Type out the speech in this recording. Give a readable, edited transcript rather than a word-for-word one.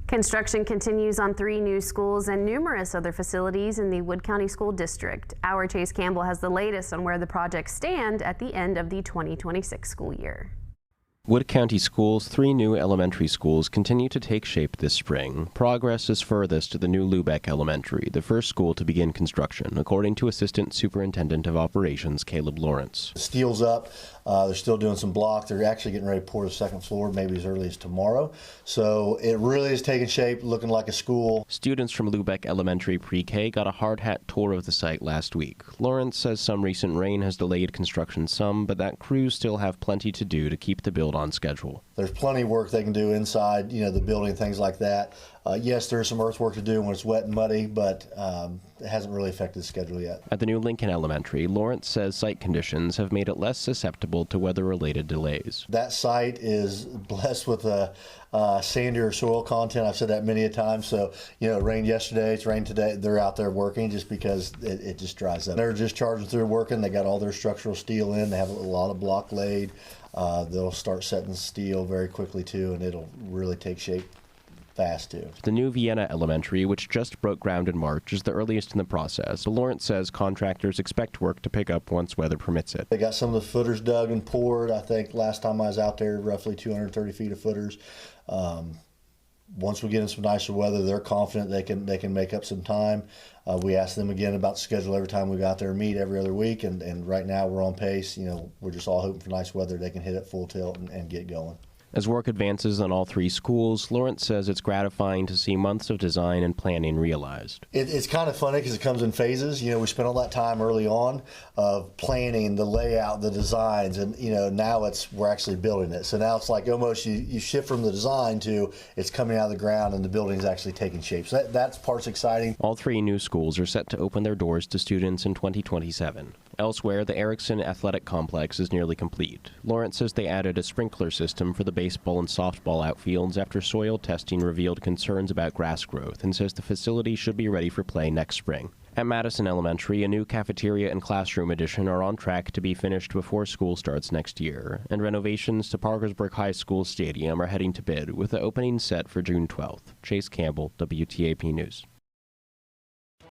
Construction continues on 3 new schools and numerous other facilities in the Wood County School District. Our Chase Campbell has the latest on where the projects stand at the end of the 2026 school year. Wood County Schools' 3 new elementary schools continue to take shape this spring. Progress is furthest to the new Lubeck Elementary, the first school to begin construction, according to Assistant Superintendent of Operations Caleb Lawrence. The steel's up. They're still doing some block. They're actually getting ready to pour the second floor, maybe as early as tomorrow. So it really is taking shape, looking like a school. Students from Lubeck Elementary Pre-K got a hard hat tour of the site last week. Lawrence says some recent rain has delayed construction some, but that crews still have plenty to do to keep the build on schedule. There's plenty of work they can do inside, the building, things like that. Yes, there's some earthwork to do when it's wet and muddy, but it hasn't really affected the schedule yet. At the new Lincoln Elementary, Lawrence says site conditions have made it less susceptible to weather-related delays. That site is blessed with a sandier soil content. I've said that many a time. So, it rained yesterday, it's rained today. They're out there working just because it just dries up. They're just charging through working. They got all their structural steel in. They have a lot of block laid. They'll start setting steel very quickly too, and it'll really take shape fast too. The new Vienna Elementary, which just broke ground in March, is the earliest in the process. Lawrence says contractors expect work to pick up once weather permits it. They got some of the footers dug and poured. I think last time I was out there, roughly 230 feet of footers. Once we get in some nicer weather, they're confident they can make up some time. We ask them again about the schedule every time we go out there and meet every other week, and right now we're on pace. We're just all hoping for nice weather. They can hit it full tilt and get going. As work advances on all 3 schools, Lawrence says it's gratifying to see months of design and planning realized. It's kind of funny because it comes in phases. We spent all that time early on of planning the layout, the designs, and now we're actually building it. So now it's like almost you shift from the design to it's coming out of the ground and the building's actually taking shape. So that part's exciting. All 3 new schools are set to open their doors to students in 2027. Elsewhere, the Erickson Athletic Complex is nearly complete. Lawrence says they added a sprinkler system for the baseball and softball outfields after soil testing revealed concerns about grass growth, and says the facility should be ready for play next spring. At Madison Elementary, a new cafeteria and classroom addition are on track to be finished before school starts next year, and renovations to Parkersburg High School Stadium are heading to bid, with the opening set for June 12th. Chase Campbell, WTAP News.